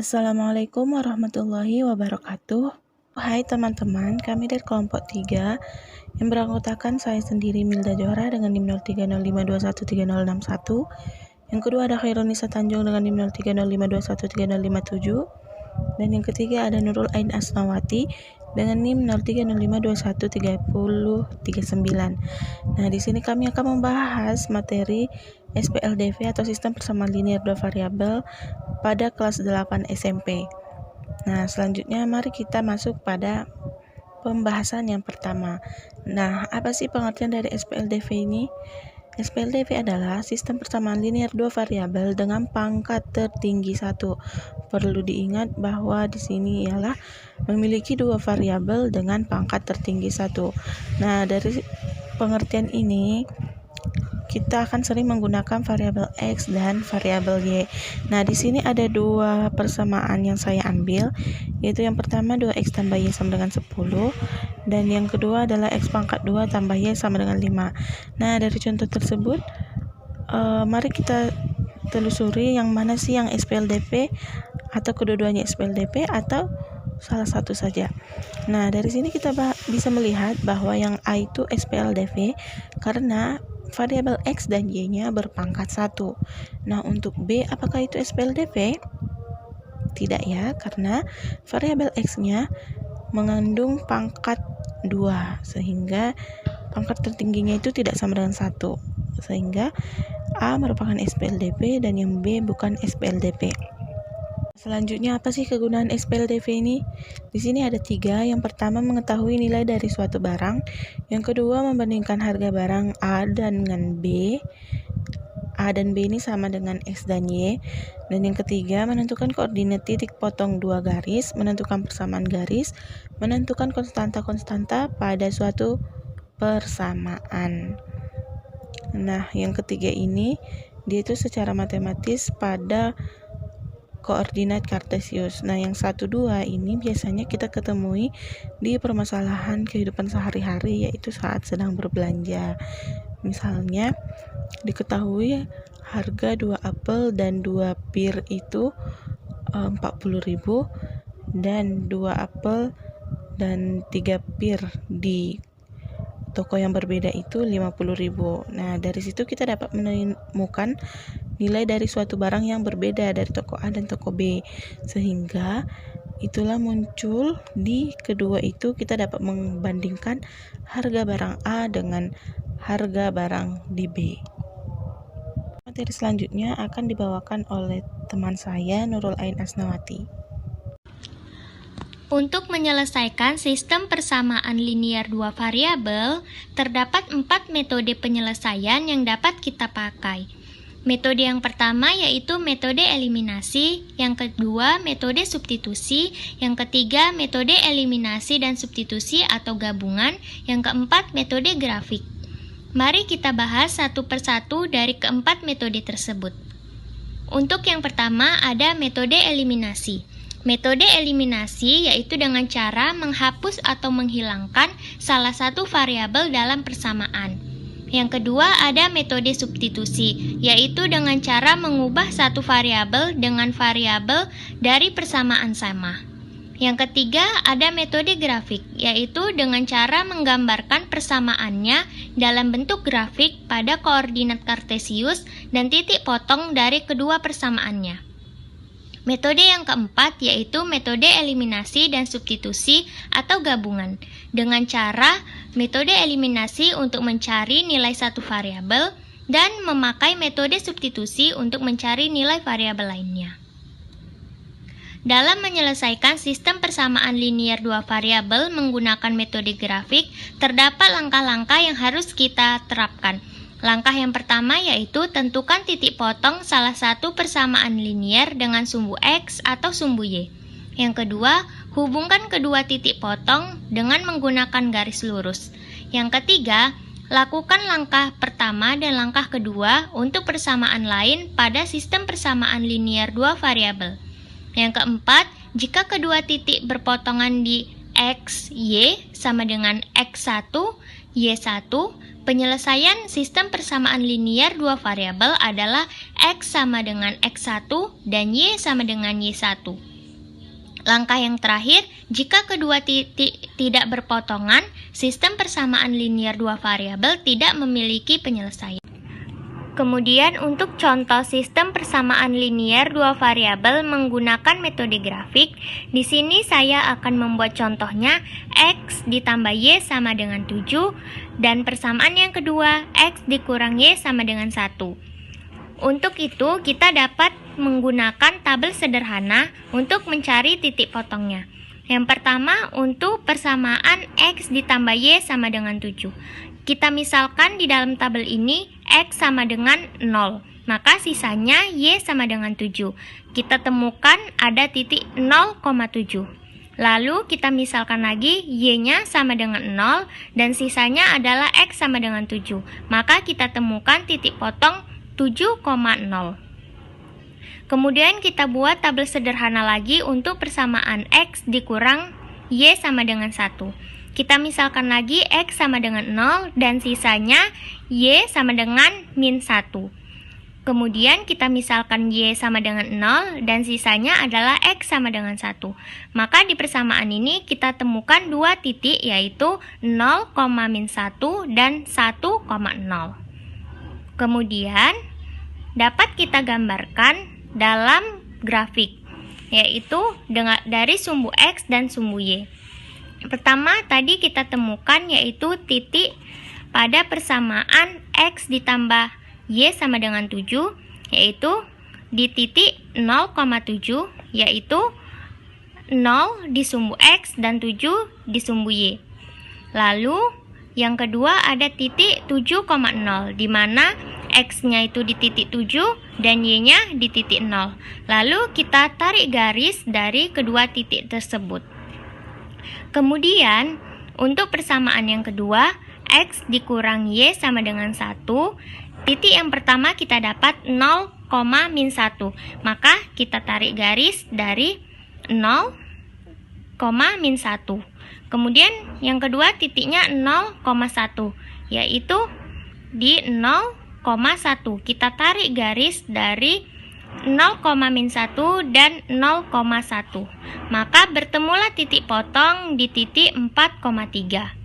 Assalamualaikum warahmatullahi wabarakatuh. Hai teman-teman, kami dari kelompok 3 yang beranggotakan saya sendiri Milda Johara dengan NIM 0305213061. Yang kedua ada Khairunisa Tanjung dengan NIM 0305213057. Dan yang ketiga ada Nurul Ain Asnawati dengan NIM 0305213039. Nah, di sini kami akan membahas materi SPLDV atau Sistem Persamaan Linear Dua Variabel pada kelas 8 SMP. Nah, selanjutnya mari kita masuk pada pembahasan yang pertama. Nah, apa sih pengertian dari SPLDV ini? SPLDV adalah sistem persamaan linear dua variabel dengan pangkat tertinggi 1. Perlu diingat bahwa di sini ialah memiliki dua variabel dengan pangkat tertinggi 1. Nah, dari pengertian ini kita akan sering menggunakan variabel X dan variabel Y. Nah, di sini ada dua persamaan yang saya ambil, yaitu yang pertama 2X tambah Y sama dengan 10, dan yang kedua adalah X pangkat 2 tambah Y sama dengan 5. Nah, dari contoh tersebut, mari kita telusuri yang mana sih yang SPLDV, atau kedua-duanya SPLDV, atau salah satu saja. Nah, dari sini kita bisa melihat bahwa yang A itu SPLDV karena variabel X dan Y-nya berpangkat 1. Nah, untuk B apakah itu SPLDV? Tidak ya, karena variabel X-nya mengandung pangkat 2, sehingga pangkat tertingginya itu tidak sama dengan 1. Sehingga A merupakan SPLDV dan yang B bukan SPLDV. Selanjutnya, apa sih kegunaan SPLDV ini? Di sini ada 3. Yang pertama, mengetahui nilai dari suatu barang. Yang kedua, membandingkan harga barang A dengan B. A dan B ini sama dengan X dan Y. Dan yang ketiga, menentukan koordinat titik potong dua garis, menentukan persamaan garis, menentukan konstanta-konstanta pada suatu persamaan. Nah, yang ketiga ini, dia itu secara matematis pada koordinat kartesius. Nah, yang 1, 2 ini biasanya kita ketemui di permasalahan kehidupan sehari-hari, yaitu saat sedang berbelanja. Misalnya, diketahui harga 2 apel dan 2 pir itu 40.000 dan 2 apel dan 3 pir di toko yang berbeda itu 50.000. Nah, dari situ kita dapat menemukan nilai dari suatu barang yang berbeda dari toko A dan toko B, sehingga itulah muncul di kedua itu kita dapat membandingkan harga barang A dengan harga barang di B. Materi selanjutnya akan dibawakan oleh teman saya Nurul Ain Asnawati. Untuk menyelesaikan sistem persamaan linear dua variabel, terdapat 4 metode penyelesaian yang dapat kita pakai. Metode yang pertama yaitu metode eliminasi, yang kedua metode substitusi, yang ketiga metode eliminasi dan substitusi atau gabungan, yang keempat metode grafik. Mari kita bahas satu persatu dari keempat metode tersebut. Untuk yang pertama ada metode eliminasi. Metode eliminasi yaitu dengan cara menghapus atau menghilangkan salah satu variabel dalam persamaan. Yang kedua ada metode substitusi, yaitu dengan cara mengubah satu variabel dengan variabel dari persamaan sama. Yang ketiga ada metode grafik, yaitu dengan cara menggambarkan persamaannya dalam bentuk grafik pada koordinat kartesius dan titik potong dari kedua persamaannya. Metode yang keempat yaitu metode eliminasi dan substitusi atau gabungan, dengan cara metode eliminasi untuk mencari nilai satu variabel dan memakai metode substitusi untuk mencari nilai variabel lainnya. Dalam menyelesaikan sistem persamaan linear dua variabel menggunakan metode grafik, terdapat langkah-langkah yang harus kita terapkan. Langkah yang pertama yaitu tentukan titik potong salah satu persamaan linear dengan sumbu X atau sumbu Y. Yang kedua, hubungkan kedua titik potong dengan menggunakan garis lurus. Yang ketiga, lakukan langkah pertama dan langkah kedua untuk persamaan lain pada sistem persamaan linear dua variabel. Yang keempat, jika kedua titik berpotongan di X, Y sama dengan X1, Y1, penyelesaian sistem persamaan linear dua variabel adalah X sama dengan X1 dan Y sama dengan Y1. Langkah yang terakhir, jika kedua titik tidak berpotongan, sistem persamaan linier dua variabel tidak memiliki penyelesaian. Kemudian untuk contoh sistem persamaan linier dua variabel menggunakan metode grafik, di sini saya akan membuat contohnya X ditambah Y sama dengan 7, dan persamaan yang kedua X dikurang Y sama dengan 1. Untuk itu, kita dapat menggunakan tabel sederhana untuk mencari titik potongnya. Yang pertama, untuk persamaan X ditambah Y sama dengan 7. Kita misalkan di dalam tabel ini X sama dengan 0, maka sisanya Y sama dengan 7. Kita temukan ada titik 0,7. Lalu kita misalkan lagi Y-nya sama dengan 0 dan sisanya adalah X sama dengan 7. Maka kita temukan titik potong 7,0. Kemudian kita buat tabel sederhana lagi untuk persamaan X dikurang Y sama dengan 1. Kita misalkan lagi X sama dengan 0 dan sisanya Y sama dengan min 1. Kemudian kita misalkan Y sama dengan 0 dan sisanya adalah X sama dengan 1. Maka di persamaan ini kita temukan dua titik yaitu 0, min 1 dan 1,0. Kemudian dapat kita gambarkan dalam grafik yaitu dari sumbu X dan sumbu Y. Pertama tadi kita temukan yaitu titik pada persamaan X ditambah Y sama dengan 7 yaitu di titik 0,7 yaitu 0 di sumbu X dan 7 di sumbu Y. Lalu yang kedua ada titik 7,0 di mana X-nya itu di titik 7 dan Y-nya di titik 0. Lalu kita tarik garis dari kedua titik tersebut. Kemudian, untuk persamaan yang kedua, X dikurang Y sama dengan 1. Titik yang pertama kita dapat 0, min 1. Maka kita tarik garis dari 0, min 1. Kemudian yang kedua titiknya 0,1, yaitu di 0,1. Kita tarik garis dari 0, min 1 dan 0,1. Maka bertemulah titik potong di titik 4,3.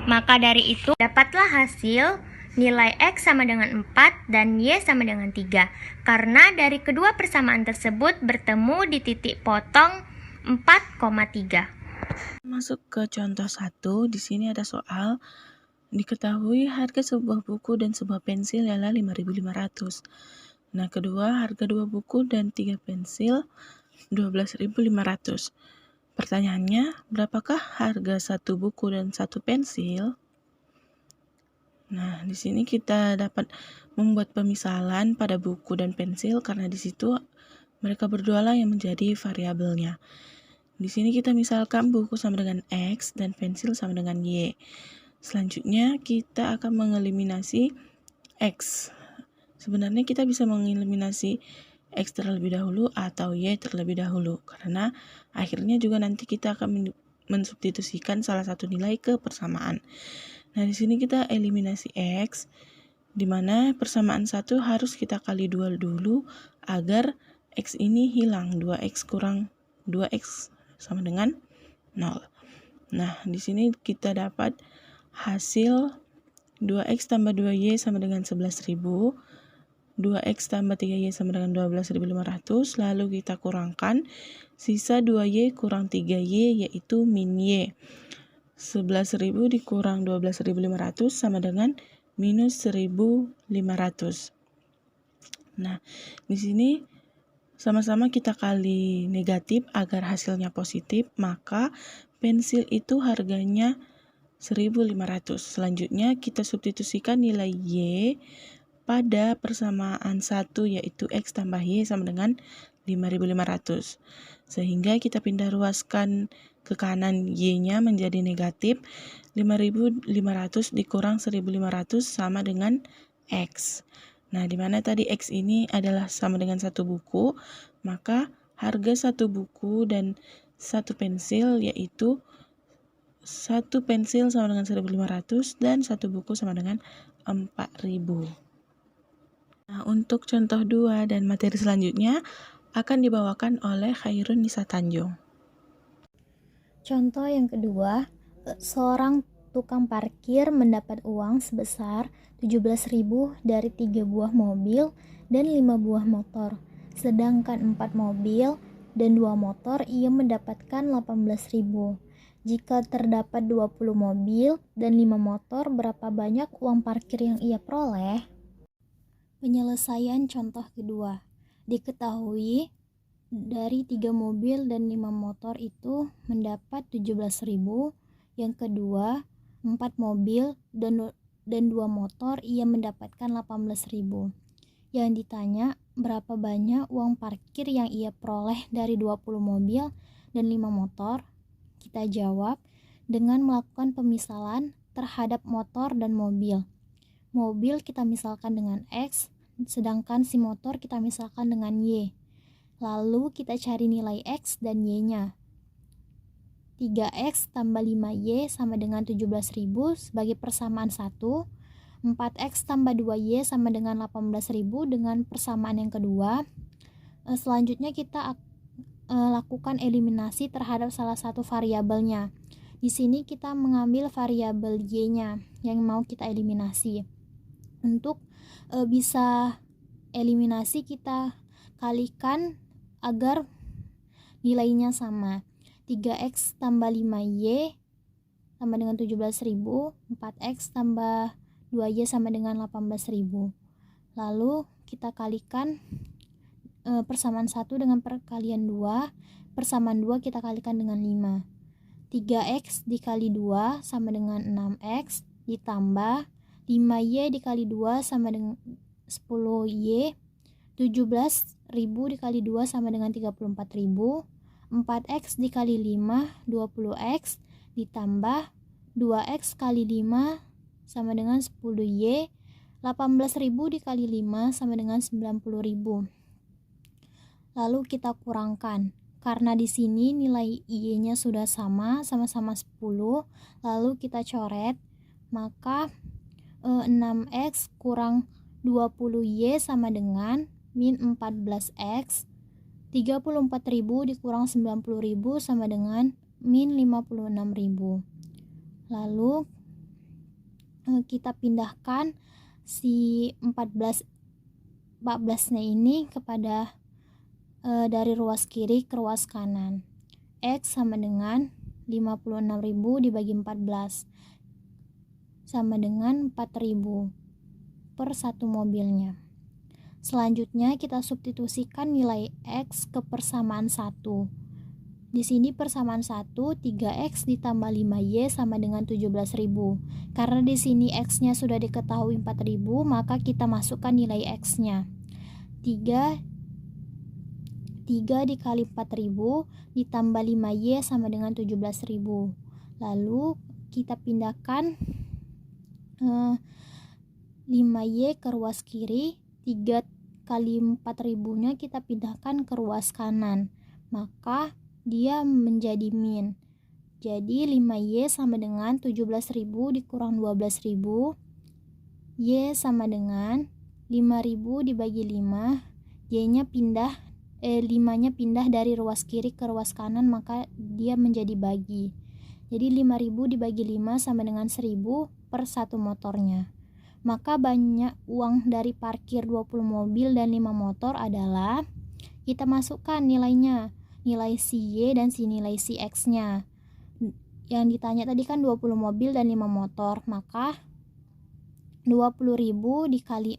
Maka dari itu dapatlah hasil nilai X sama dengan 4 dan Y sama dengan 3. Karena dari kedua persamaan tersebut bertemu di titik potong 4,3. Masuk ke contoh 1, di sini ada soal. Diketahui harga sebuah buku dan sebuah pensil ialah 5.500. Nah, kedua, harga 2 buku dan 3 pensil 12.500. Pertanyaannya, berapakah harga 1 buku dan 1 pensil? Nah, di sini kita dapat membuat pemisalan pada buku dan pensil karena di situ mereka berdua lah yang menjadi variabelnya. Di sini kita misalkan buku sama dengan X dan pensil sama dengan Y. Selanjutnya kita akan mengeliminasi X. Sebenarnya kita bisa mengeliminasi X terlebih dahulu atau Y terlebih dahulu karena akhirnya juga nanti kita akan mensubstitusikan salah satu nilai ke persamaan. Nah, di sini kita eliminasi X, di mana persamaan 1 harus kita kali 2 dulu agar X ini hilang. 2X kurang 2X sama dengan 0. Nah, di sini kita dapat hasil 2X tambah 2Y sama dengan 11.000, 2X tambah 3Y sama dengan 12.500, lalu kita kurangkan, sisa 2Y kurang 3Y yaitu min Y. 11.000 dikurang 12.500 sama dengan minus 1.500. Nah, di sini sama-sama kita kali negatif agar hasilnya positif, maka pensil itu harganya 1.500. Selanjutnya kita substitusikan nilai Y pada persamaan 1 yaitu X tambah Y sama dengan 5.500. Sehingga kita pindah ruaskan ke kanan Y-nya menjadi negatif. 5.500 dikurang 1.500 sama dengan X. Nah, di mana tadi X ini adalah sama dengan 1 buku, maka harga 1 buku dan 1 pensil yaitu 1 pensil sama dengan 1.500 dan 1 buku sama dengan 4.000. Nah, untuk contoh 2 dan materi selanjutnya akan dibawakan oleh Khairun Nisa Tanjung. Contoh yang kedua, seorang tukang parkir mendapat uang sebesar 17.000 dari 3 buah mobil dan 5 buah motor. Sedangkan 4 mobil dan 2 motor ia mendapatkan 18.000. Jika terdapat 20 mobil dan 5 motor, berapa banyak uang parkir yang ia peroleh? Penyelesaian contoh kedua. Diketahui dari 3 mobil dan 5 motor itu mendapat 17.000. Yang kedua, 4 mobil dan 2 motor ia mendapatkan 18.000. Yang ditanya, berapa banyak uang parkir yang ia peroleh dari 20 mobil dan 5 motor? Kita jawab dengan melakukan pemisalan terhadap motor dan mobil. Mobil kita misalkan dengan X, sedangkan si motor kita misalkan dengan Y. Lalu kita cari nilai X dan Y-nya. 3X tambah 5Y sama dengan 17.000 sebagai persamaan 1. 4X tambah 2Y sama dengan 18.000 dengan persamaan yang kedua. Selanjutnya kita lakukan eliminasi terhadap salah satu variabelnya. Di sini kita mengambil variabel Y-nya yang mau kita eliminasi. Untuk bisa eliminasi kita kalikan agar nilainya sama. 3X tambah 5Y sama dengan 17.000, 4X tambah 2Y sama dengan 18.000. Lalu kita kalikan persamaan 1 dengan perkalian 2. Persamaan 2 kita kalikan dengan 5. 3X dikali 2 sama dengan 6X ditambah 5Y dikali 2 sama dengan 10Y. 17.000 dikali 2 sama dengan 34.000. 4X dikali 5 20X ditambah 2X kali 5 sama dengan 10Y. 18.000 dikali 5 sama dengan 90.000. Lalu kita kurangkan. Karena di sini nilai Y-nya sudah sama-sama 10, lalu kita coret, maka 6X kurang 20Y sama dengan min 14X. 34.000 dikurang 90.000 sama dengan min 56.000. Lalu kita pindahkan si 14-nya ini kepada dari ruas kiri ke ruas kanan. X sama dengan 56.000 dibagi 14 sama dengan 4.000 per satu mobilnya. Selanjutnya kita substitusikan nilai X ke persamaan 1. Di sini persamaan 1, 3X ditambah 5Y sama dengan 17.000. Karena di sini X-nya sudah diketahui 4.000, maka kita masukkan nilai X-nya. 3 dikali 4.000 ditambah 5Y sama dengan 17.000. Lalu kita pindahkan 5Y ke ruas kiri. 3 kali 4.000-nya kita pindahkan ke ruas kanan, maka dia menjadi min. Jadi 5Y sama dengan 17.000 dikurang 12.000. Y sama dengan 5.000 dibagi 5. Y-nya pindah 5-nya pindah dari ruas kiri ke ruas kanan, maka dia menjadi bagi. Jadi 5.000 dibagi 5 sama dengan 1.000 per satu motornya. Maka banyak uang dari parkir 20 mobil dan 5 motor adalah, kita masukkan nilainya, nilai si Y dan si nilai si X-nya. Yang ditanya tadi kan 20 mobil dan 5 motor, maka 20.000 dikali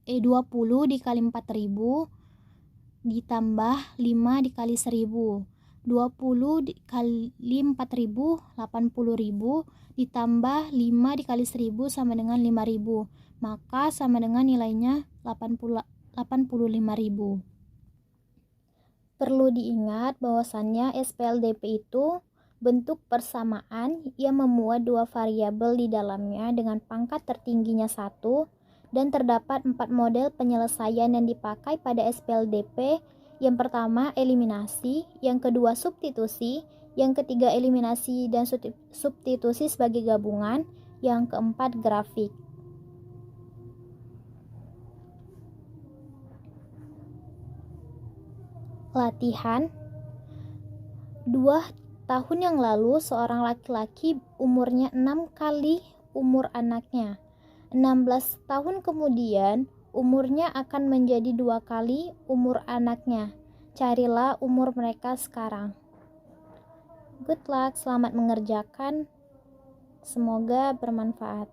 20 dikali 4.000 ditambah 5 dikali 1.000. 20 dikali 4.000 80.000 ditambah 5 dikali 1.000 sama dengan 5.000, maka sama dengan nilainya 85.000. Perlu diingat bahwasannya SPLDP itu bentuk persamaan yang memuat dua variabel di dalamnya dengan pangkat tertingginya 1, dan terdapat 4 model penyelesaian yang dipakai pada SPLDP. Yang pertama eliminasi, yang kedua substitusi, yang ketiga eliminasi dan substitusi sebagai gabungan, yang keempat grafik. Latihan 2 tahun yang lalu, seorang laki-laki umurnya 6 kali umur anaknya. 16 tahun kemudian, umurnya akan menjadi 2 kali umur anaknya. Carilah umur mereka sekarang. Good luck, selamat mengerjakan. Semoga bermanfaat.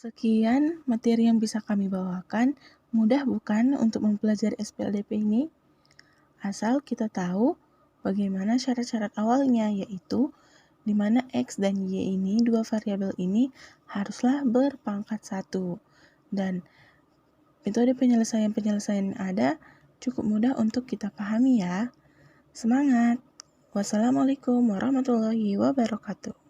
Sekian materi yang bisa kami bawakan. Mudah bukan untuk mempelajari SPLDP ini? Asal kita tahu bagaimana syarat-syarat awalnya, yaitu di mana X dan Y ini, dua variabel ini, haruslah berpangkat 1. Dan metode penyelesaian-penyelesaian yang ada cukup mudah untuk kita pahami ya. Semangat! Wassalamualaikum warahmatullahi wabarakatuh.